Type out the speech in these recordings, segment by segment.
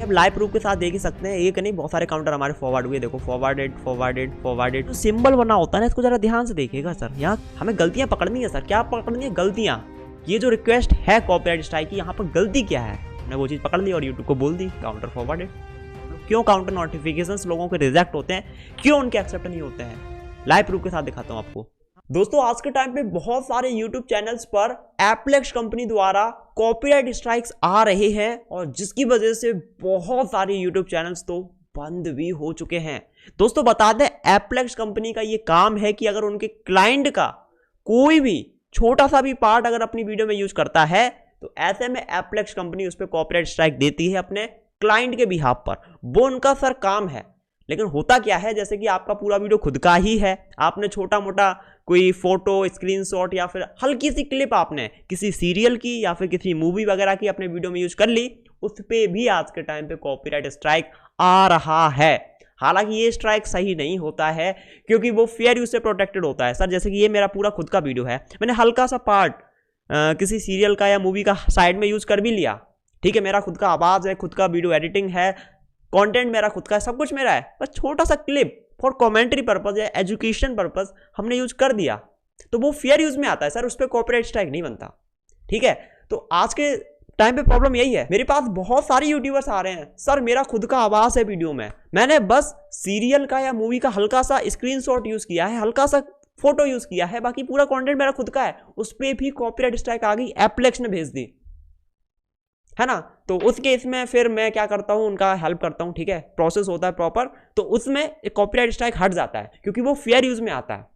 अब live proof के साथ देख ही सकते हैं, एक नहीं बहुत सारे काउंटर हमारे फॉरवर्ड हुए। देखो फॉरवर्डेड फॉरवर्डेड फॉरवर्डेड, तो सिंबल बना होता है ना, इसको जरा ध्यान से देखिएगा सर। यहाँ हमें गलतियां पकड़नी है सर। क्या पकड़नी है? गलतियां। ये जो रिक्वेस्ट है कॉपीराइट स्ट्राइक की, यहाँ पर गलती क्या है, हमने वो चीज़ पकड़ ली और यूट्यूब को बोल दी काउंटर फॉरवर्डेड। क्यों काउंटर नोटिफिकेशंस लोगों के रिजेक्ट होते हैं, क्यों उनके एक्सेप्ट नहीं होते हैं, लाइव प्रूफ के साथ दिखाता हूँ आपको। दोस्तों आज के टाइम पे बहुत सारे YouTube चैनल्स पर एप्लेक्स कंपनी द्वारा कॉपीराइट स्ट्राइक्स आ रहे हैं और जिसकी वजह से बहुत सारे YouTube चैनल्स तो बंद भी हो चुके हैं। दोस्तों बता दें, एप्लेक्स कंपनी का ये काम है कि अगर उनके क्लाइंट का कोई भी छोटा सा भी पार्ट अगर अपनी वीडियो में यूज करता है तो ऐसे में एप्लेक्स कंपनी उस पर कॉपीराइट स्ट्राइक देती है अपने क्लाइंट के बिहाफ पर। वो उनका सर काम है। लेकिन होता क्या है, जैसे कि आपका पूरा वीडियो खुद का ही है, आपने छोटा मोटा कोई फोटो स्क्रीनशॉट या फिर हल्की सी क्लिप आपने किसी सीरियल की या फिर किसी मूवी वगैरह की अपने वीडियो में यूज कर ली, उस पे भी आज के टाइम पे कॉपीराइट स्ट्राइक आ रहा है। हालांकि ये स्ट्राइक सही नहीं होता है क्योंकि वो फेयर यूज से प्रोटेक्टेड होता है। सर जैसे कि ये मेरा पूरा खुद का वीडियो है, मैंने हल्का सा पार्ट किसी सीरियल का या मूवी का साइड में यूज कर भी लिया, ठीक है, मेरा खुद का आवाज है, खुद का वीडियो एडिटिंग है, कंटेंट मेरा खुद का है, सब कुछ मेरा है, बस छोटा सा क्लिप फॉर कमेंट्री पर्पज या एजुकेशन पर्पज हमने यूज कर दिया तो वो फेयर यूज में आता है सर, उस पर कॉपीराइट स्ट्राइक नहीं बनता। ठीक है, तो आज के टाइम पे प्रॉब्लम यही है। मेरे पास बहुत सारे यूट्यूबर्स आ रहे हैं, सर मेरा खुद का आवाज है वीडियो में, मैंने बस सीरियल का या मूवी का हल्का सा स्क्रीनशॉट यूज किया है, हल्का सा फोटो यूज किया है, बाकी पूरा कंटेंट मेरा खुद का है, उस पर भी कॉपीराइट स्ट्राइक आ गई, एप्लेक्स ने भेज दी, है ना। तो उस केस में फिर मैं क्या करता हूं, उनका हेल्प करता हूं, ठीक है, प्रोसेस होता है प्रॉपर, तो उसमें एक कॉपीराइट स्ट्राइक हट जाता है क्योंकि वो फेयर यूज में आता है।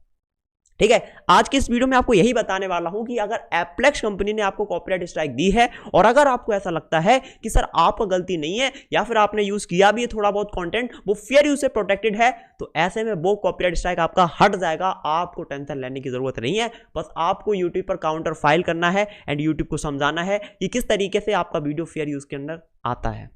ठीक है, आज की इस वीडियो में आपको यही बताने वाला हूं कि अगर एप्लेक्स कंपनी ने आपको कॉपीराइट स्ट्राइक दी है और अगर आपको ऐसा लगता है कि सर आपका गलती नहीं है या फिर आपने यूज किया भी है थोड़ा बहुत कंटेंट, वो फेयर यूज से प्रोटेक्टेड है, तो ऐसे में वो कॉपीराइट स्ट्राइक आपका हट जाएगा। आपको टेंशन लेने की जरूरत नहीं है, बस आपको यूट्यूब पर काउंटर फाइल करना है एंड यूट्यूब को समझाना है कि किस तरीके से आपका वीडियो फेयर यूज के अंदर आता है।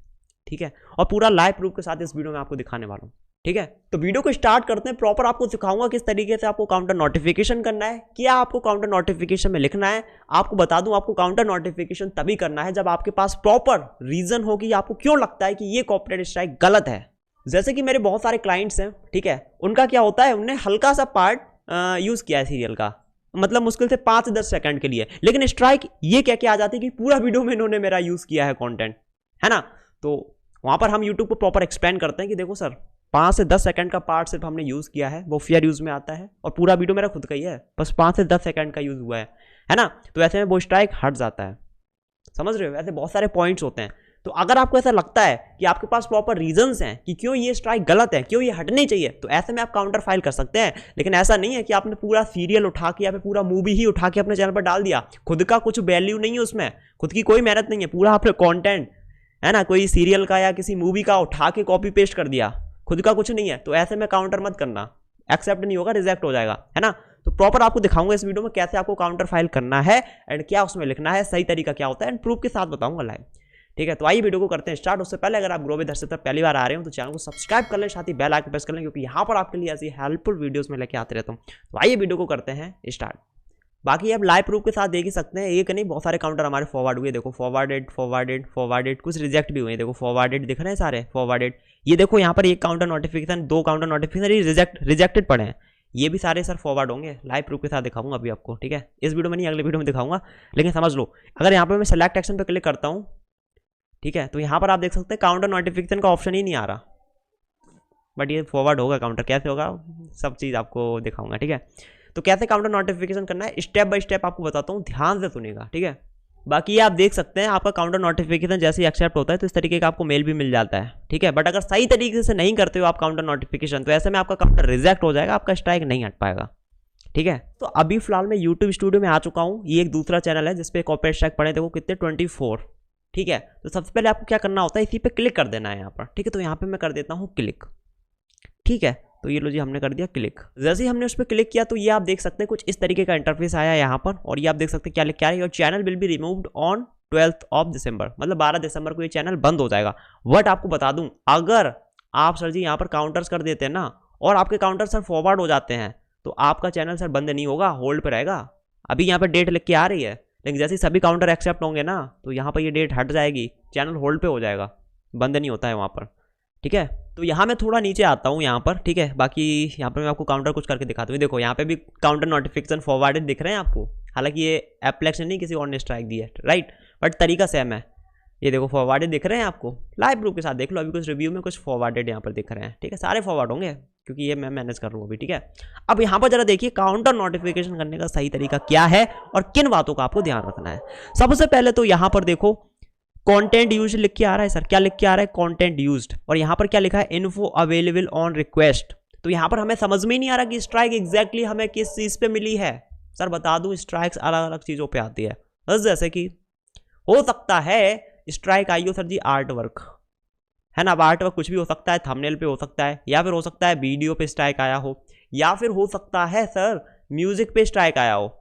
ठीक है, और पूरा लाइव प्रूफ के साथ इस वीडियो में आपको दिखाने वाला हूं। ठीक है, तो वीडियो को स्टार्ट करते हैं। प्रॉपर आपको सिखाऊंगा किस तरीके से आपको काउंटर नोटिफिकेशन करना है, क्या आपको काउंटर नोटिफिकेशन में लिखना है। आपको बता दूं, आपको काउंटर नोटिफिकेशन तभी करना है जब आपके पास प्रॉपर रीजन हो कि आपको क्यों लगता है कि ये कॉपीराइट स्ट्राइक गलत है। जैसे कि मेरे बहुत सारे क्लाइंट्स हैं, ठीक है, उनका क्या होता है, उन्होंने हल्का सा पार्ट यूज किया है सीरियल का, मतलब मुश्किल से 5-10 सेकंड के लिए, लेकिन स्ट्राइक ये क्या क्या आ जाती है कि पूरा वीडियो में इन्होंने मेरा यूज किया है कंटेंट, है ना। तो वहां पर हम यूट्यूब को प्रॉपर एक्सप्लेन करते हैं कि देखो सर 5 से 10 सेकंड का पार्ट सिर्फ हमने यूज किया है, वो फेयर यूज में आता है और पूरा वीडियो मेरा खुद का ही है, बस 5 से 10 सेकंड का यूज हुआ है ना। तो ऐसे में वो स्ट्राइक हट जाता है, समझ रहे हो। ऐसे बहुत सारे पॉइंट्स होते हैं। तो अगर आपको ऐसा लगता है कि आपके पास प्रॉपर रीजंस हैं कि क्यों ये स्ट्राइक गलत है, क्यों ये हटनी चाहिए, तो ऐसे में आप काउंटर फाइल कर सकते हैं। लेकिन ऐसा नहीं है कि आपने पूरा सीरियल उठा के या फिर पूरा मूवी ही उठा के अपने चैनल पर डाल दिया, खुद का कुछ वैल्यू नहीं है उसमें, खुद की कोई मेहनत नहीं है, पूरा आपने कॉन्टेंट, है ना, कोई सीरियल का या किसी मूवी का उठा के कॉपी पेस्ट कर दिया, खुद का कुछ नहीं है, तो ऐसे में काउंटर मत करना, एक्सेप्ट नहीं होगा, रिजेक्ट हो जाएगा, है ना। तो प्रॉपर आपको दिखाऊंगा इस वीडियो में कैसे आपको काउंटर फाइल करना है एंड क्या उसमें लिखना है, सही तरीका क्या होता है एंड प्रूफ के साथ बताऊंगा लाइव। ठीक है, तो आइए वीडियो को करते हैं स्टार्ट। उससे पहले अगर आप ग्रो विद हर्षित पर पहली बार आ रहे हो तो चैनल को सब्सक्राइब कर लें, साथ ही बेल आइकन प्रेस कर लें, क्योंकि यहाँ पर आपके लिए ऐसी हेल्पफुल वीडियोस में लेके आते रहता हूँ। तो आइए वीडियो को करते हैं स्टार्ट। बाकी अब लाइव प्रूफ के साथ देख ही सकते हैं, एक नहीं बहुत सारे काउंटर हमारे फॉरवर्ड हुए। देखो फॉरवर्डेड फॉरवर्डेड फॉरवर्डेड, कुछ रिजेक्ट भी हुए। देखो फॉरवर्डेड दिख रहे हैं सारे फॉरवर्डेड। ये देखो यहाँ पर एक counter notification, 2 counter notification rejected पड़े हैं, ये भी सारे सर फॉरवर्ड होंगे। लाइव प्रूफ के साथ दिखाऊंगा अभी आपको, ठीक है, इस वीडियो में नहीं, अगले वीडियो में दिखाऊंगा। लेकिन समझ लो, अगर यहाँ पर मैं सेलेक्ट एक्शन पर क्लिक करता हूँ, ठीक है, तो यहाँ पर आप देख सकते हैं काउंटर नोटिफिकेशन का ऑप्शन ही नहीं आ रहा, बट ये फॉरवर्ड होगा काउंटर, कैसे होगा सब चीज़ आपको दिखाऊंगा। ठीक है, तो कैसे काउंटर नोटिफिकेशन करना है स्टेप बाय स्टेप आपको बताता हूँ, ध्यान से सुनिएगा। ठीक है, बाकी ये आप देख सकते हैं आपका काउंटर नोटिफिकेशन जैसे ही एक्सेप्ट होता है तो इस तरीके का आपको मेल भी मिल जाता है। ठीक है, बट अगर सही तरीके से नहीं करते हो आप काउंटर नोटिफिकेशन, तो ऐसे में आपका काउंटर रिजेक्ट हो जाएगा, आपका स्ट्राइक नहीं हट पाएगा। ठीक है, तो अभी फिलहाल मैं यूट्यूब स्टूडियो में आ चुका हूँ। ये एक दूसरा चैनल है जिसपे कॉपीराइट स्ट्राइक पड़े, देखो कितने 24। ठीक है, तो सबसे पहले आपको क्या करना होता है, इसी पे क्लिक कर देना है यहाँ पर। ठीक है, तो यहाँ पे मैं कर देता हूँ क्लिक। ठीक है, तो ये लो जी, हमने कर दिया क्लिक। जैसे ही हमने उस पर क्लिक किया तो ये आप देख सकते हैं कुछ इस तरीके का इंटरफेस आया यहाँ पर, और ये आप देख सकते हैं क्या लिख के आ रहा है, your channel will be removed on 12th of December, मतलब 12 दिसंबर को ये चैनल बंद हो जाएगा। बट आपको बता दूं, अगर आप सर जी यहाँ पर काउंटर्स कर देते हैं ना और आपके काउंटर सर फॉरवर्ड हो जाते हैं तो आपका चैनल सर बंद नहीं होगा, होल्ड पे रहेगा। अभी यहाँ पर डेट लिख के आ रही है, लेकिन जैसे सभी काउंटर एक्सेप्ट होंगे ना तो यहाँ पर ये डेट हट जाएगी, चैनल होल्ड पे हो जाएगा। बंद नहीं होता है वहाँ पर, ठीक है। तो यहाँ मैं थोड़ा नीचे आता हूँ यहाँ पर, ठीक है। बाकी यहाँ पर मैं आपको काउंटर कुछ करके दिखाता हूँ। देखो यहाँ पे भी काउंटर नोटिफिकेशन फॉरवर्डेड दिख रहे हैं आपको, हालांकि ये एप्लेक्स ने नहीं किसी और ने स्ट्राइक दी है, राइट, बट तरीका सेम है। ये देखो फॉरवर्डेड दिख रहे हैं आपको, लाइव प्रूफ के साथ देख लो। अभी कुछ रिव्यू में कुछ फॉरवर्डेड यहाँ पर दिख रहे हैं, ठीक है। सारे फॉरवर्ड होंगे क्योंकि ये मैं मैनेज कर रहा हूँ अभी, ठीक है। अब यहाँ पर जरा देखिए काउंटर नोटिफिकेशन करने का सही तरीका क्या है और किन बातों का आपको ध्यान रखना है। सबसे पहले तो यहाँ पर देखो कंटेंट यूज्ड लिख के आ रहा है सर, क्या लिख के आ रहा है, कंटेंट यूज्ड, और यहाँ पर क्या लिखा है, इन्फो अवेलेबल ऑन रिक्वेस्ट। तो यहाँ पर हमें समझ में ही नहीं आ रहा कि स्ट्राइक एग्जैक्टली हमें किस चीज़ पे मिली है। सर बता दूं, स्ट्राइक्स अलग अलग चीज़ों पे आती है, बस जैसे कि हो सकता है स्ट्राइक आई हो सर जी आर्ट वर्क, है ना। अब आर्ट वर्क कुछ भी हो सकता है, थंबनेल पे हो सकता है, या फिर हो सकता है वीडियो पे स्ट्राइक आया हो, या फिर हो सकता है सर म्यूजिक पे स्ट्राइक आया हो,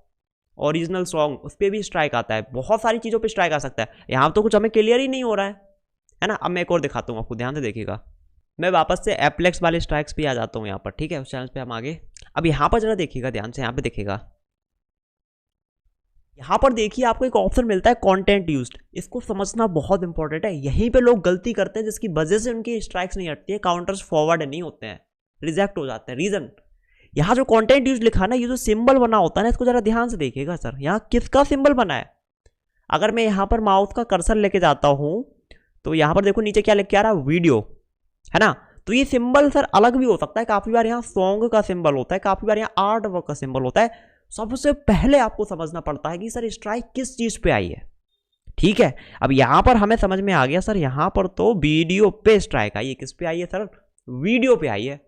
ओरिजिनल सॉन्ग उस पर भी स्ट्राइक आता है, बहुत सारी चीज़ों पे स्ट्राइक आ सकता है। यहाँ तो कुछ हमें क्लियर ही नहीं हो रहा है ना। अब मैं एक और दिखाता हूँ आपको, ध्यान से देखिएगा। मैं वापस से एप्लेक्स वाले स्ट्राइक्स पे आ जाता हूँ यहाँ पर, ठीक है, उस चैनल पे हम आगे। अब यहाँ पर जरा देखिएगा ध्यान से, यहाँ पे देखिएगा, यहाँ पर देखिए आपको एक ऑप्शन मिलता है कंटेंट यूज्ड। इसको समझना बहुत इंपॉर्टेंट है। यहीं पे लोग गलती करते हैं जिसकी वजह से उनकी स्ट्राइक्स नहीं हटती है, काउंटर्स फॉरवर्ड नहीं होते हैं, रिजेक्ट हो जाते हैं। रीजन, यहाँ जो कंटेंट यूज्ड लिखा ना, ये जो सिंबल बना होता है ना, इसको जरा ध्यान से देखिएगा सर। यहाँ किसका सिंबल बना है? अगर मैं यहाँ पर माउस का कर्सर लेके जाता हूँ तो यहाँ पर देखो नीचे क्या लिख के आ रहा है, वीडियो, है ना। तो ये सिंबल सर अलग भी हो सकता है, काफी बार यहाँ सॉन्ग का सिंबल होता है, काफी बार यहाँ आर्ट वर्क का सिंबल होता है। सबसे पहले आपको समझना पड़ता है कि सर स्ट्राइक किस चीज पे आई है, ठीक है। अब यहां पर हमें समझ में आ गया सर, यहां पर तो वीडियो पे स्ट्राइक आई है। किस पे आई है सर? वीडियो पे आई है।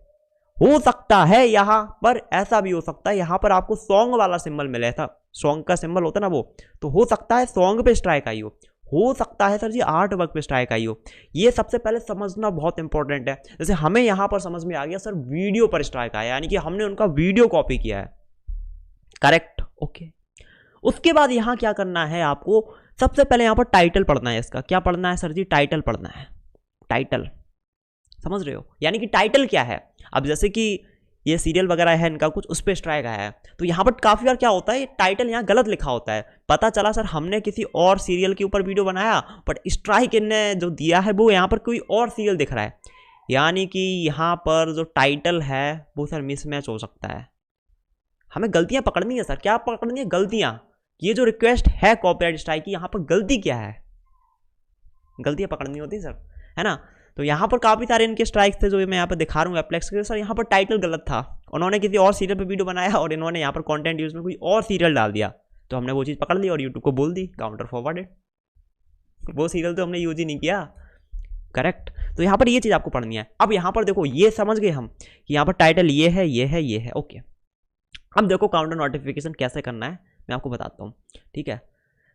हो सकता है यहां पर ऐसा भी हो सकता है, यहां पर आपको सॉन्ग वाला सिंबल मिला था, सॉन्ग का सिंबल होता है ना वो, तो हो सकता है सॉन्ग पे स्ट्राइक आई हो सकता है सर जी आर्ट वर्क पे स्ट्राइक आई हो। ये सबसे पहले समझना बहुत इंपॉर्टेंट है। जैसे हमें यहां पर समझ में आ गया सर वीडियो पर स्ट्राइक आया, यानी कि हमने उनका वीडियो कॉपी किया है, करेक्ट, ओके। उसके बाद यहां क्या करना है आपको, सबसे पहले यहां पर टाइटल पढ़ना है। इसका क्या पढ़ना है सर जी? टाइटल पढ़ना है। टाइटल, समझ रहे हो, यानी कि टाइटल क्या है। अब जैसे कि ये सीरियल वगैरह है इनका कुछ, उस पर स्ट्राइक आया है, तो यहाँ पर काफी बार क्या होता है, टाइटल यहाँ गलत लिखा होता है। पता चला सर हमने किसी और सीरियल के ऊपर वीडियो बनाया, बट स्ट्राइक इनने जो दिया है वो यहाँ पर कोई और सीरियल दिख रहा है, यानी कि यहाँ पर जो टाइटल है वो सर मिसमैच हो सकता है। हमें गलतियां पकड़नी है सर। क्या पकड़नी है? गलतियां। ये जो रिक्वेस्ट है कॉपीराइट स्ट्राइक की, यहाँ पर गलती क्या है, गलतियां पकड़नी होती है सर, है ना। तो यहाँ पर काफी सारे इनके स्ट्राइक्स थे जो मैं यहाँ पर दिखा रहा हूँ एप्लेक्स के। सर यहाँ पर टाइटल गलत था, उन्होंने किसी और सीरियल पे वीडियो बनाया और इन्होंने यहाँ पर कंटेंट यूज में कोई और सीरियल डाल दिया, तो हमने वो चीज़ पकड़ ली और यूट्यूब को बोल दी काउंटर फॉरवर्डेड। वो सीरियल तो हमने यूज ही नहीं किया, करेक्ट। तो यहाँ पर ये चीज़ आपको पढ़नी है। अब यहाँ पर देखो, ये समझ गए हम कि यहाँ पर टाइटल ये है, ये है, ये है, ओके। अब देखो काउंटर नोटिफिकेशन कैसे करना है मैं आपको बताता हूँ, ठीक है।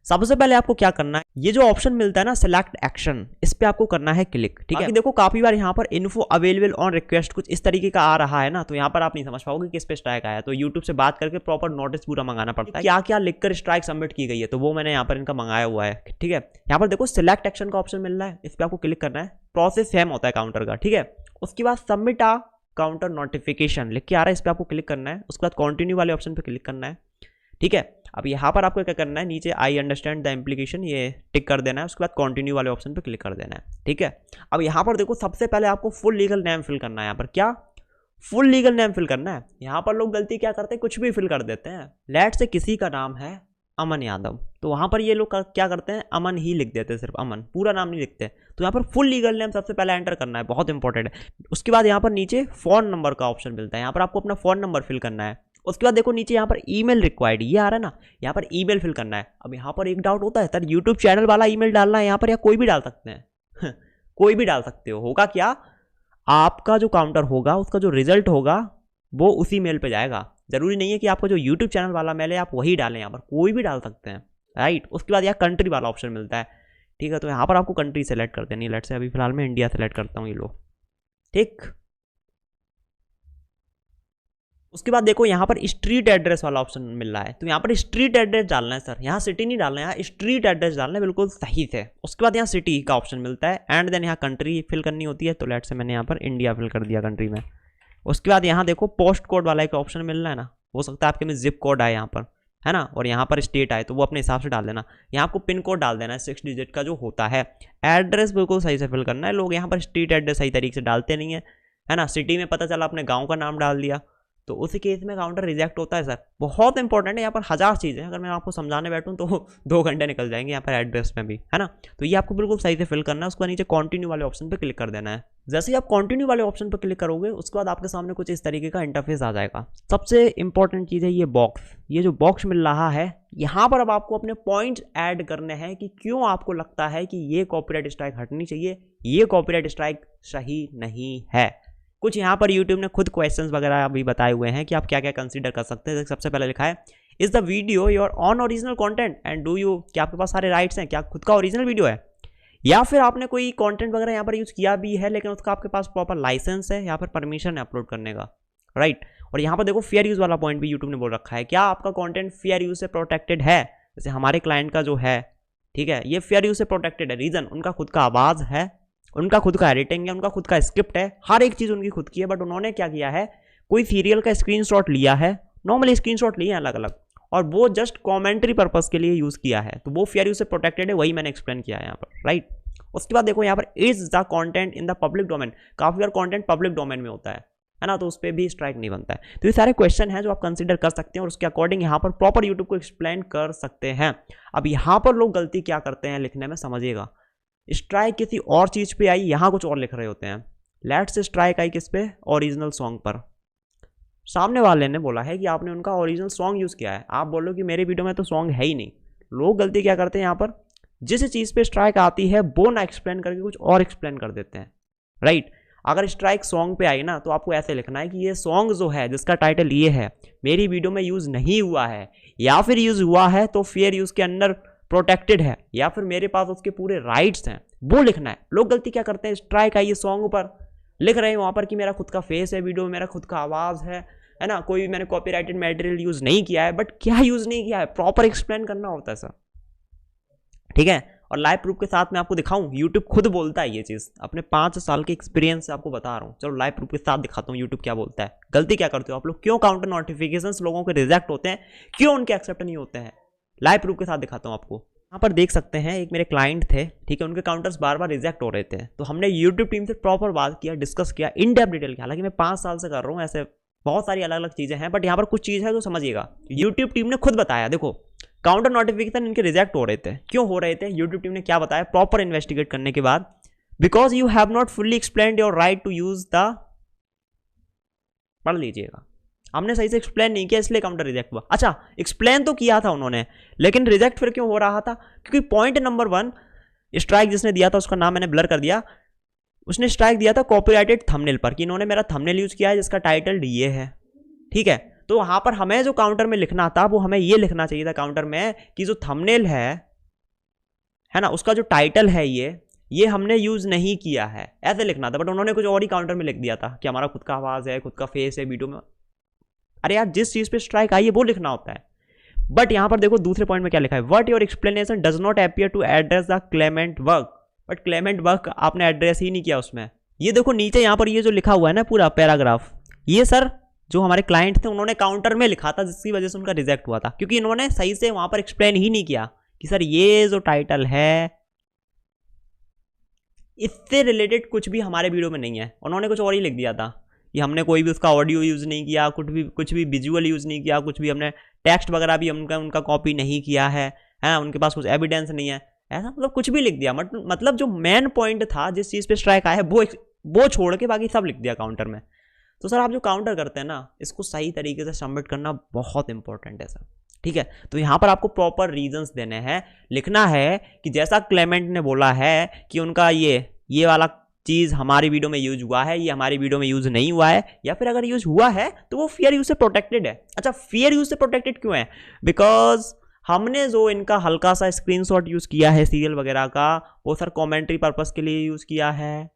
सबसे पहले आपको क्या करना है, ये जो ऑप्शन मिलता है ना सिलेक्ट एक्शन, इस पे आपको करना है क्लिक, ठीक है। देखो काफी बार यहाँ पर इन्फो अवेलेबल ऑन रिक्वेस्ट कुछ इस तरीके का आ रहा है ना, तो यहाँ पर आप नहीं समझ पाओगे किस पे स्ट्राइक आया, तो यूट्यूब से बात करके प्रॉपर नोटिस पूरा मंगाना पड़ता है, क्या क्या लिखकर स्ट्राइक सबमिट की गई है, तो वो मैंने यहाँ पर इनका मंगाया हुआ है, ठीक है। यहाँ पर देखो सिलेक्ट एक्शन का ऑप्शन मिल रहा है, इस पर आपको क्लिक करना है। प्रोसेस सेम होता है काउंटर का, ठीक है। उसके बाद सबमिट आ काउंटर नोटिफिकेशन लिख के आ रहा है, इस पर आपको क्लिक करना है। उसके बाद कंटिन्यू वाले ऑप्शन पे क्लिक करना है, ठीक है। अब यहाँ पर आपको क्या करना है, नीचे आई अंडरस्टैंड द इम्प्लीकेशन ये टिक कर देना है। उसके बाद कंटिन्यू वाले ऑप्शन पे क्लिक कर देना है, ठीक है। अब यहाँ पर देखो सबसे पहले आपको फुल लीगल नेम फिल करना है। यहाँ पर क्या फुल लीगल नेम फिल करना है। यहाँ पर लोग गलती क्या करते हैं, कुछ भी फिल कर देते हैं। लेट से किसी का नाम है अमन यादव, तो वहाँ पर ये लोग क्या करते हैं, अमन ही लिख देते हैं, सिर्फ अमन, पूरा नाम नहीं लिखते। तो यहाँ पर फुल लीगल नेम सबसे पहले एंटर करना है, बहुत इंपॉर्टेंट है। उसके बाद यहाँ पर नीचे फ़ोन नंबर का ऑप्शन मिलता है, यहाँ पर आपको अपना फ़ोन नंबर फिल करना है। उसके बाद देखो नीचे यहाँ पर ईमेल रिक्वायर्ड ये आ रहा है ना, यहाँ पर ईमेल फिल करना है। अब यहाँ पर एक डाउट होता है, सर यूट्यूब चैनल वाला ईमेल डालना है यहाँ पर, या कोई भी डाल सकते हैं? कोई भी डाल सकते हो। होगा क्या, आपका जो काउंटर होगा उसका जो रिजल्ट होगा वो उसी मेल पे जाएगा। जरूरी नहीं है कि आपका जो यूट्यूब चैनल वाला मेल है आप वही डालें, यहाँ पर कोई भी डाल सकते हैं, राइट। उसके बाद यहाँ कंट्री वाला ऑप्शन मिलता है, ठीक है। तो यहाँ पर आपको कंट्री सेलेक्ट कर देनी है। लेट से अभी फिलहाल मैं इंडिया सेलेक्ट करता हूँ, ये लो, ठीक। उसके बाद देखो यहाँ पर स्ट्रीट एड्रेस वाला ऑप्शन मिल रहा है, तो यहाँ पर स्ट्रीट एड्रेस डालना है सर, यहाँ सिटी नहीं डालना है, यहाँ स्ट्रीट एड्रेस डालना है, बिल्कुल सही से। उसके बाद यहाँ सिटी का ऑप्शन मिलता है एंड देन यहाँ कंट्री फिल करनी होती है। तो लेट से मैंने यहाँ पर इंडिया फिल कर दिया कंट्री में। उसके बाद यहाँ देखो पोस्ट कोड वाला एक ऑप्शन मिल रहा है ना, हो सकता है आपके में जिप कोड आए यहाँ पर, है ना, और यहाँ पर स्टेट आए तो वो अपने हिसाब से डाल देना। यहाँ आपको पिन कोड डाल देना है 6 डिजिट का जो होता है। एड्रेस बिल्कुल सही से फिल करना है। लोग यहाँ पर स्ट्रीट एड्रेस सही तरीके से डालते नहीं है ना। सिटी में पता चला अपने गाँव का नाम डाल दिया तो उसी केस में काउंटर रिजेक्ट होता है सर। बहुत इंपॉर्टेंट है, यहाँ पर 1000 चीज़ें हैं, अगर मैं आपको समझाने बैठूँ तो 2 घंटे निकल जाएंगे यहाँ पर एड्रेस में भी, है ना। तो ये आपको बिल्कुल सही से फिल करना है। उसके बाद नीचे कंटिन्यू वाले ऑप्शन पर क्लिक कर देना है। जैसे ही आप कंटिन्यू वाले ऑप्शन पर क्लिक करोगे उसके बाद आपके सामने कुछ इस तरीके का इंटरफेस आ जाएगा। सबसे इंपॉर्टेंट चीज़ है ये बॉक्स, ये जो बॉक्स मिल रहा है यहाँ पर अब आपको अपने पॉइंट्स ऐड करने हैं कि क्यों आपको लगता है कि ये कॉपीराइट स्ट्राइक हटनी चाहिए, ये कॉपीराइट स्ट्राइक सही नहीं है। कुछ यहाँ पर YouTube ने खुद क्वेश्चंस वगैरह अभी बताए हुए हैं कि आप क्या क्या कंसीडर कर सकते हैं। सबसे पहले लिखा है is the video your on original content and do you, क्या आपके पास सारे राइट्स हैं, क्या खुद का ओरिजिनल वीडियो है, या फिर आपने कोई कंटेंट वगैरह यहाँ पर यूज़ किया भी है लेकिन उसका आपके पास प्रॉपर लाइसेंस है, यहाँ पर परमिशन है अपलोड करने का, राइट। और यहाँ पर देखो फेयर यूज़ वाला पॉइंट भी यूट्यूब ने बोल रखा है, क्या आपका कंटेंट फेयर यूज़ से प्रोटेक्टेड है। जैसे हमारे क्लाइंट का जो है, ठीक है, ये फेयर यूज़ से प्रोटेक्टेड है। रीज़न उनका खुद का आवाज़ है, उनका खुद का एडिटिंग है, उनका खुद का स्क्रिप्ट है, हर एक चीज़ उनकी खुद की है। बट उन्होंने क्या किया है, कोई सीरियल का स्क्रीनशॉट लिया है, नॉर्मली स्क्रीनशॉट लिए हैं अलग अलग, और वो जस्ट कमेंट्री पर्पस के लिए यूज़ किया है, तो वो फेयर यूज़ से प्रोटेक्टेड है। वही मैंने एक्सप्लेन किया है यहाँ पर, राइट। उसके बाद देखो यहाँ पर is the content in the public domain, काफ़ी बार कंटेंट पब्लिक डोमेन में होता है ना, तो उस पर भी स्ट्राइक नहीं बनता है। तो ये सारे क्वेश्चन हैं जो आप कंसीडर कर सकते हैं और उसके अकॉर्डिंग यहाँ पर प्रॉपर यूट्यूब को एक्सप्लेन कर सकते हैं। अब यहाँ पर लोग गलती क्या करते हैं लिखने में, समझिएगा। स्ट्राइक किसी और चीज़ पे आई, यहाँ कुछ और लिख रहे होते हैं। लेट्स स्ट्राइक आई किस पे, ओरिजिनल सॉन्ग पर। सामने वाले ने बोला है कि आपने उनका ओरिजिनल सॉन्ग यूज़ किया है, आप बोलो कि मेरे वीडियो में तो सॉन्ग है ही नहीं। लोग गलती क्या करते हैं यहाँ पर, जिस चीज़ पे स्ट्राइक आती है वो ना एक्सप्लेन करके कुछ और एक्सप्लेन कर देते हैं, राइट। अगर स्ट्राइक सॉन्ग पे आई ना तो आपको ऐसे लिखना है कि ये सॉन्ग जो है जिसका टाइटल ये है मेरी वीडियो में यूज़ नहीं हुआ है, या फिर यूज़ हुआ है तो फेयर यूज़ के अंदर प्रोटेक्टेड है, या फिर मेरे पास उसके पूरे राइट्स हैं, वो लिखना है। लोग गलती क्या करते हैं, स्ट्राइक आई सॉन्ग पर लिख रहे हैं वहाँ पर कि मेरा खुद का फेस है वीडियो में, मेरा खुद का आवाज़ है ना, कोई मैंने कॉपीराइटेड मटेरियल यूज़ नहीं किया है। बट क्या यूज़ नहीं किया है, प्रॉपर एक्सप्लेन करना होता है सर, ठीक है। और लाइव प्रूफ के साथ मैं आपको दिखाऊं, यूट्यूब खुद बोलता है ये चीज़, अपने 5 साल के एक्सपीरियंस से आपको बता रहा हूँ। चलो लाइव प्रूफ के साथ दिखाता हूँ यूट्यूब क्या बोलता है। गलती क्या करते हो आप लोग, क्यों काउंटर नोटिफिकेशंस लोगों के रिजेक्ट होते हैं, क्यों उनके एक्सेप्ट नहीं होते हैं। लाइव प्रूफ के साथ दिखाता हूँ आपको। यहाँ पर देख सकते हैं एक मेरे क्लाइंट थे, ठीक है, उनके काउंटर्स बार बार रिजेक्ट हो रहे थे। तो हमने यूट्यूब टीम से प्रॉपर बात किया, डिस्कस किया इन डेप्थ डिटेल की। हालांकि मैं 5 साल से कर रहा हूँ, ऐसे बहुत सारी अलग अलग चीज़ें हैं, बट यहाँ पर कुछ चीज़ है तो समझिएगा। यूट्यूब टीम ने खुद बताया, देखो काउंटर नोटिफिकेशन इनके रिजेक्ट हो रहे थे, क्यों हो रहे थे, यूट्यूब टीम ने क्या बताया प्रॉपर इन्वेस्टिगेट करने के बाद, because you have not fully explained your right to use the, पढ़ लीजिएगा, हमने सही से एक्सप्लेन नहीं किया इसलिए काउंटर रिजेक्ट हुआ। अच्छा, एक्सप्लेन तो किया था उन्होंने, लेकिन रिजेक्ट फिर क्यों हो रहा था, क्योंकि पॉइंट नंबर 1 स्ट्राइक जिसने दिया था उसका नाम मैंने ब्लर कर दिया, उसने स्ट्राइक दिया था कॉपीराइटेड थंबनेल पर, कि इन्होंने मेरा थंबनेल यूज किया है जिसका टाइटल ये है, ठीक है। तो वहां पर हमें जो काउंटर में लिखना था वो हमें ये लिखना चाहिए था काउंटर में कि जो थंबनेल है ना, उसका जो टाइटल है ये हमने यूज नहीं किया है, ऐसे लिखना था। बट उन्होंने कुछ और ही काउंटर में लिख दिया था कि हमारा खुद का आवाज है, खुद का फेस है वीडियो में। अरे यार, जिस चीज पे स्ट्राइक आई है वो लिखना होता है। बट यहां पर देखो दूसरे पॉइंट में क्या लिखा है, what your explanation does not appear to address the claimant work. But claimant work आपने एड्रेस ही नहीं किया उसमें। ये देखो नीचे यहाँ पर ये जो लिखा हुआ है ना पूरा पैराग्राफ, ये सर जो हमारे क्लाइंट थे उन्होंने काउंटर में लिखा था, जिसकी वजह से उनका रिजेक्ट हुआ था, क्योंकि इन्होंने सही से वहां पर एक्सप्लेन ही नहीं किया कि सर ये जो टाइटल है इससे रिलेटेड कुछ भी हमारे वीडियो में नहीं है। उन्होंने कुछ और ही लिख दिया था कि हमने कोई भी उसका ऑडियो यूज़ नहीं किया, कुछ भी विजुअल यूज़ नहीं किया, कुछ भी हमने टेक्स्ट वगैरह भी उनका कॉपी नहीं किया है, उनके पास कुछ एविडेंस नहीं है, ऐसा मतलब कुछ भी लिख दिया। मतलब जो मेन पॉइंट था जिस चीज़ पे स्ट्राइक आया है वो छोड़ के बाकी सब लिख दिया काउंटर में। तो सर आप जो काउंटर करते हैं ना, इसको सही तरीके से सबमिट करना बहुत इंपॉर्टेंट है सर, ठीक है। तो यहाँ पर आपको प्रॉपर रीजंस देने हैं, लिखना है कि जैसा क्लेमेंट ने बोला है कि उनका ये वाला चीज़ हमारी वीडियो में यूज हुआ है, ये हमारी वीडियो में यूज नहीं हुआ है, या फिर अगर यूज हुआ है तो वो फेयर यूज से प्रोटेक्टेड है। अच्छा, फेयर यूज से प्रोटेक्टेड क्यों है, बिकॉज हमने जो इनका हल्का सा स्क्रीनशॉट यूज किया है सीरियल वगैरह का, वो सर कॉमेंट्री पर्पस के लिए यूज किया है,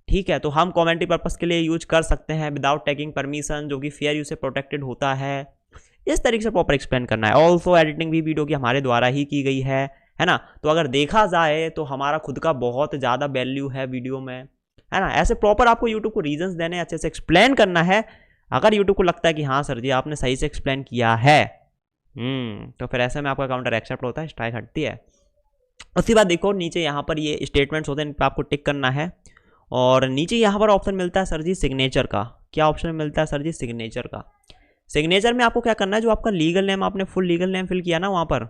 ठीक है। तो हम कमेंट्री पर्पस के लिए यूज कर सकते हैं विदाउट टेकिंग परमिशन, जो कि फेयर यूज से प्रोटेक्टेड होता है। इस तरीके से प्रॉपर एक्सप्लेन करना है। ऑल्सो एडिटिंग भी वीडियो की हमारे द्वारा ही की गई है ना। तो अगर देखा जाए तो हमारा खुद का बहुत ज़्यादा वैल्यू है वीडियो में, है ना। ऐसे प्रॉपर आपको यूट्यूब को रीजंस देने, अच्छे से एक्सप्लेन करना है। अगर यूट्यूब को लगता है कि हाँ सर जी आपने सही से एक्सप्लेन किया है, तो फिर ऐसे में आपका काउंटर एक्सेप्ट होता है, स्ट्राइक हटती है। उसके बाद देखो नीचे यहाँ पर ये स्टेटमेंट्स होते हैं, इन पर आपको टिक करना है। और नीचे यहाँ पर ऑप्शन मिलता है सर जी सिग्नेचर का। क्या ऑप्शन मिलता है सर जी? सिग्नेचर का। सिग्नेचर में आपको क्या करना है, जो आपका लीगल नेम, आपने फुल लीगल नेम फिल किया ना वहाँ पर,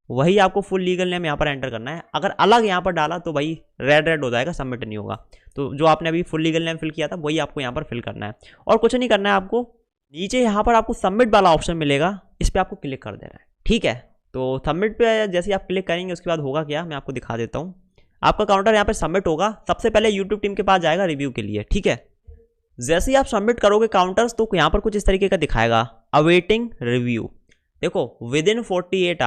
वही आपको फुल लीगल नेम यहाँ पर एंटर करना है। अगर अलग यहाँ पर डाला तो भाई रेड हो जाएगा, सबमिट नहीं होगा। तो जो आपने अभी फुल लीगल नेम फिल किया था वही आपको यहाँ पर फिल करना है, और कुछ नहीं करना है आपको। नीचे यहाँ पर आपको सबमिट वाला ऑप्शन मिलेगा, इस पर आपको क्लिक कर देना है, ठीक है। तो सबमिट पे जैसे आप क्लिक करेंगे उसके बाद होगा क्या, मैं आपको दिखा देता हूँ। आपका काउंटर यहाँ पर सबमिट होगा, सबसे पहले यूट्यूब टीम के पास जाएगा रिव्यू के लिए, ठीक है। जैसे ही आप सबमिट करोगे काउंटर्स, तो यहाँ पर कुछ इस तरीके का दिखाएगा, अवेटिंग रिव्यू। देखो विद इन 48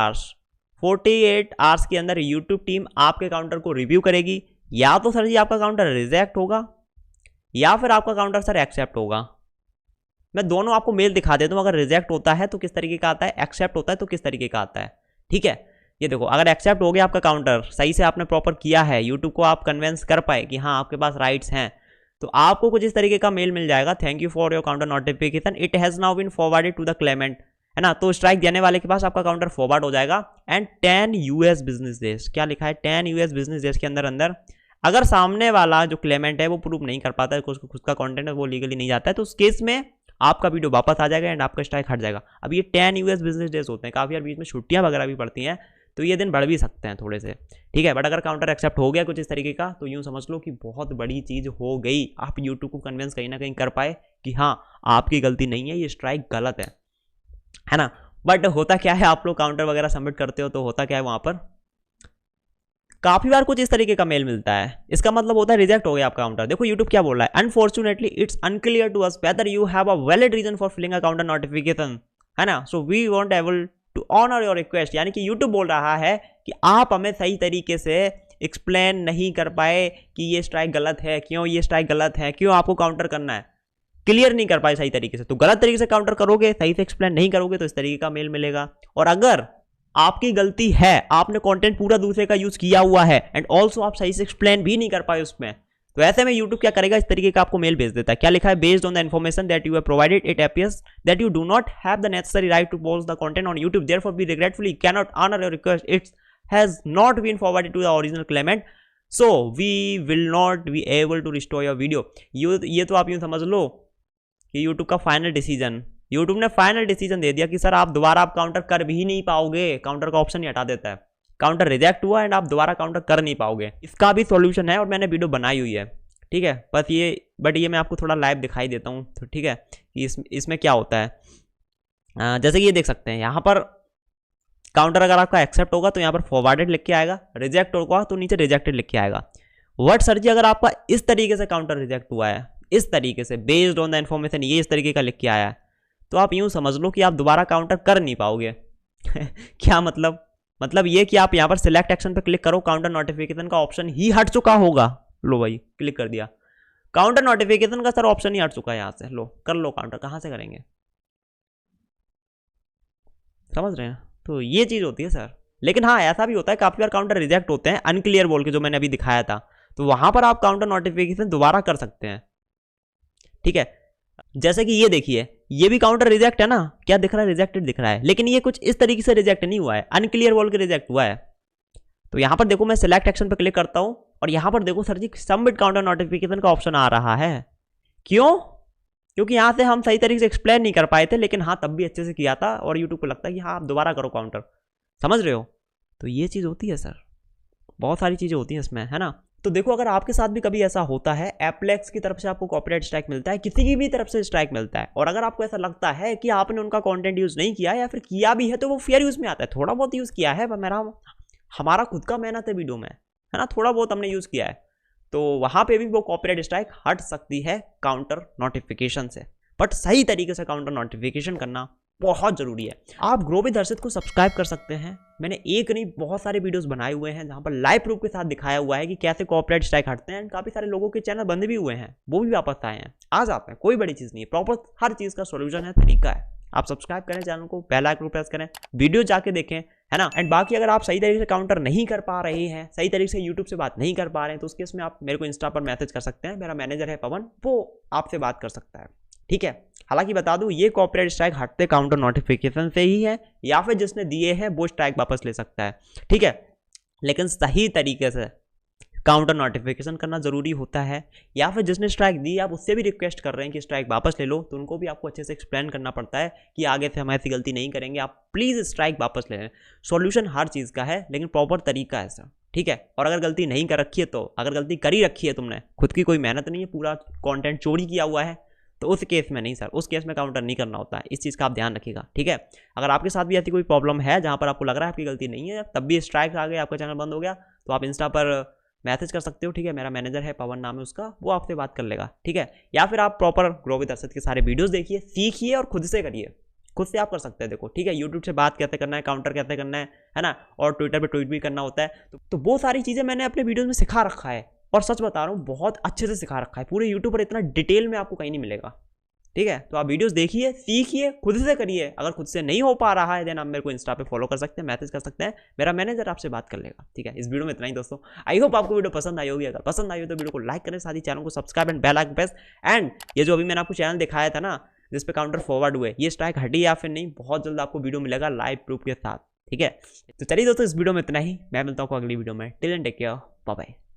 आवर्स के अंदर यूट्यूब टीम आपके काउंटर को रिव्यू करेगी। या तो सर जी आपका काउंटर रिजेक्ट होगा, या फिर आपका काउंटर सर एक्सेप्ट होगा। मैं दोनों आपको मेल दिखा देता हूँ। अगर रिजेक्ट होता है तो किस तरीके का आता है, एक्सेप्ट होता है तो किस तरीके का आता है, ठीक है। ये देखो, अगर एक्सेप्ट हो गया आपका काउंटर, सही से आपने प्रॉपर किया है, यूट्यूब को आप कन्विंस कर पाए कि हाँ आपके पास राइट्स हैं, तो आपको कुछ इस तरीके का मेल मिल जाएगा, thank you for your counter notification, it has now been forwarded to the claimant, है ना। तो स्ट्राइक देने वाले के पास आपका काउंटर फॉरवर्ड हो जाएगा। एंड 10 US बिजनेस डेज, क्या लिखा है, 10 US बिजनेस डेज के अंदर अगर सामने वाला जो क्लेमेंट है वो प्रूव नहीं कर पाता है, खुद का कंटेंट है वो लीगली नहीं जाता है, तो उस केस में आपका वीडियो वापस आ जाएगा एंड आपका स्ट्राइक हट जाएगा। अब ये 10 US बिजनेस डेज होते हैं, काफ़ी यार बीच में छुट्टियां वगैरह भी पड़ती हैं, तो ये दिन बढ़ भी सकते हैं थोड़े से, ठीक है। बट अगर काउंटर एक्सेप्ट हो गया कुछ इस तरीके का, तो यूँ समझ लो कि बहुत बड़ी चीज़ हो गई। आप यूट्यूब को कन्विंस कहीं ना कहीं कर पाए कि हाँ आपकी गलती नहीं है, ये स्ट्राइक गलत है ना। बट होता क्या है, आप लोग काउंटर वगैरह सबमिट करते हो तो होता क्या है, वहाँ पर काफी बार कुछ इस तरीके का मेल मिलता है, इसका मतलब होता है रिजेक्ट हो गया आपका काउंटर। देखो यूट्यूब क्या बोल रहा है, unfortunately it's unclear to us whether you have a valid reason for filing a counter notification, है ना। So we won't able to honour your request, यानी कि यूट्यूब बोल रहा है कि आप हमें सही तरीके से एक्सप्लेन नहीं कर पाए कि ये स्ट्राइक गलत है, क्यों ये स्ट्राइक गलत है, क्यों आपको काउंटर करना है, क्लियर नहीं कर पाए सही तरीके से। तो गलत तरीके से काउंटर करोगे, सही से एक्सप्लेन नहीं करोगे, तो इस तरीके का मेल मिलेगा। और अगर आपकी गलती है, आपने कंटेंट पूरा दूसरे का यूज किया हुआ है एंड ऑल्सो आप सही से एक्सप्लेन भी नहीं कर पाए उसमें, तो ऐसे में यूट्यूब क्या करेगा, इस तरीके का आपको मेल भेज देता है। क्या लिखा है, based on the information that you have provided it appears that you do not have the necessary right to post the content on YouTube, therefore we regretfully can not honour your request, it has not been forwarded to the original claimant, so we will not be able to restore your video. ये तो आप यूं समझ लो कि YouTube का final decision, YouTube ने final decision दे दिया कि सर आप दोबारा आप काउंटर कर भी नहीं पाओगे, काउंटर का ऑप्शन ही हटा देता है, काउंटर रिजेक्ट हुआ एंड आप दोबारा काउंटर कर नहीं पाओगे। इसका भी सॉल्यूशन है और मैंने वीडियो बनाई हुई है, ठीक है। बस ये मैं आपको थोड़ा लाइव दिखाई देता हूँ, तो ठीक है कि इसमें क्या होता है। जैसे कि ये देख सकते हैं, यहाँ पर काउंटर अगर आपका एक्सेप्ट होगा तो यहाँ पर फॉरवर्डेड लिख के आएगा, रिजेक्ट होगा तो नीचे रिजेक्टेड लिख के आएगा। व्हाट सर जी, अगर आपका इस तरीके से काउंटर रिजेक्ट हुआ है, इस तरीके से बेस्ड ऑन द इन्फॉर्मेशन ये इस तरीके का लिख के आया है, तो आप यूं समझ लो कि आप दोबारा काउंटर कर नहीं पाओगे। क्या मतलब ये कि आप यहाँ पर सिलेक्ट एक्शन पे क्लिक करो, काउंटर नोटिफिकेशन का ऑप्शन ही हट चुका होगा। लो भाई क्लिक कर दिया, काउंटर नोटिफिकेशन का सर ऑप्शन ही हट चुका है यहाँ से, लो कर लो काउंटर, कहाँ से करेंगे, समझ रहे हैं। तो ये चीज़ होती है सर। लेकिन हाँ ऐसा भी होता है, काफ़ी बार काउंटर रिजेक्ट होते हैं अनक्लियर बोल के, जो मैंने अभी दिखाया था, तो वहाँ पर आप काउंटर नोटिफिकेशन दोबारा कर सकते हैं, ठीक है। जैसे कि ये देखिए, ये भी काउंटर रिजेक्ट है ना, क्या दिख रहा है, रिजेक्टेड दिख रहा है, लेकिन ये कुछ इस तरीके से रिजेक्ट नहीं हुआ है, अनक्लियर बोल के रिजेक्ट हुआ है। तो यहां पर देखो मैं सिलेक्ट एक्शन पर क्लिक करता हूं और यहां पर देखो सर जी सबमिट काउंटर नोटिफिकेशन का ऑप्शन आ रहा है। क्यों? क्योंकि यहां से हम सही तरीके से एक्सप्लेन नहीं कर पाए थे, लेकिन हाँ तब भी अच्छे से किया था और यूट्यूब को लगता है कि हाँ आप दोबारा करो काउंटर, समझ रहे हो। तो ये चीज़ होती है सर, बहुत सारी चीज़ें होती हैं इसमें, है ना। तो देखो अगर आपके साथ भी कभी ऐसा होता है, एप्लेक्स की तरफ से आपको कॉपीराइट स्ट्राइक मिलता है, किसी की भी तरफ से स्ट्राइक मिलता है, और अगर आपको ऐसा लगता है कि आपने उनका कंटेंट यूज़ नहीं किया या फिर किया भी है तो वो फेयर यूज़ में आता है, थोड़ा बहुत यूज़ किया है, हमारा खुद का मेहनत है वीडियो में, है ना, थोड़ा बहुत हमने यूज़ किया है, तो वहाँ पे भी वो कॉपीराइट स्ट्राइक हट सकती है काउंटर नोटिफिकेशन से। बट सही तरीके से काउंटर नोटिफिकेशन करना बहुत जरूरी है। आप ग्रो विद हर्षित को सब्सक्राइब कर सकते हैं, मैंने एक नहीं बहुत सारे वीडियोस बनाए हुए हैं जहां पर लाइव प्रूफ के साथ दिखाया हुआ है कि कैसे कॉपीराइट स्ट्राइक हटते हैं। काफी सारे लोगों के चैनल बंद भी हुए हैं, वो भी वापस आए हैं, आ जाते हैं, कोई बड़ी चीज नहीं है, प्रॉपर हर चीज का सोल्यूशन है, तरीका है। आप सब्सक्राइब करें चैनल को, बेल आइकन को प्रेस करें, वीडियो जाके देखें, है ना। एंड बाकी अगर आप सही तरीके से काउंटर नहीं कर पा रहे हैं, सही तरीके से यूट्यूब से बात नहीं कर पा रहे हैं, तो उस केस में आप मेरे को इंस्टा पर मैसेज कर सकते हैं, मेरा मैनेजर है पवन, वो आपसे बात कर सकता है, ठीक है। हालांकि बता दूं ये कॉपीराइट स्ट्राइक हटते काउंटर नोटिफिकेशन से ही है, या फिर जिसने दिए हैं वो स्ट्राइक वापस ले सकता है, ठीक है। लेकिन सही तरीके से काउंटर नोटिफिकेशन करना जरूरी होता है, या फिर जिसने स्ट्राइक दी आप उससे भी रिक्वेस्ट कर रहे हैं कि स्ट्राइक वापस ले लो, तो उनको भी आपको अच्छे से एक्सप्लेन करना पड़ता है कि आगे से हम ऐसी गलती नहीं करेंगे, आप प्लीज़ स्ट्राइक वापस ले लें। सॉल्यूशन हर चीज़ का है, लेकिन प्रॉपर तरीका है सर, ठीक है। और अगर गलती नहीं कर रखी है, तो अगर गलती करी रखी है तुमने, खुद की कोई मेहनत नहीं है, पूरा कॉन्टेंट चोरी किया हुआ है, तो उस केस में नहीं सर, उस केस में काउंटर नहीं करना होता है। इस चीज़ का आप ध्यान रखिएगा, ठीक है। अगर आपके साथ भी ऐसी कोई प्रॉब्लम है जहाँ पर आपको लग रहा है आपकी गलती नहीं है, तब भी स्ट्राइक आ गया, आपका चैनल बंद हो गया, तो आप इंस्टा पर मैसेज कर सकते हो, ठीक है। मेरा मैनेजर है, पवन नाम है उसका, वो आपसे बात कर लेगा, ठीक है। या फिर आप प्रॉपर ग्रो विद अर्शद के सारे वीडियोस देखिए, सीखिए और खुद से करिए, खुद से आप कर सकते हैं, देखो, ठीक है। यूट्यूब से बात कैसे करना है, काउंटर कैसे करना है ना, और ट्विटर पे ट्वीट भी करना होता है, तो वो सारी चीज़ें मैंने अपने वीडियोज़ में सिखा रखा है, और सच बता रहा हूँ बहुत अच्छे से सिखा रखा है। पूरे यूट्यूब पर इतना डिटेल में आपको कहीं नहीं मिलेगा, ठीक है। तो आप वीडियोस देखिए, सीखिए, खुद से करिए। अगर खुद से नहीं हो पा रहा है, देन आप मेरे को इंस्टा पे फॉलो कर सकते हैं, मैसेज कर सकते हैं, मेरा मैनेजर आपसे बात कर लेगा, ठीक है। इस वीडियो में इतना ही दोस्तों। आई होप आपको वीडियो पसंद आई होगी। अगर पसंद आई हो तो वीडियो को लाइक करें, साथ ही चैनल को subscribe and bell icon press. And ये जो अभी मैंने आपको चैनल दिखाया था ना, जिस पे काउंटर फॉरवर्ड हुए, ये स्ट्राइक हटी या फिर नहीं, बहुत जल्द आपको वीडियो मिलेगा लाइव प्रूफ के साथ, ठीक है। तो चलिए दोस्तों, इस वीडियो में इतना ही। मैं मिलता हूँ अगली वीडियो में। Till then take care, bye bye.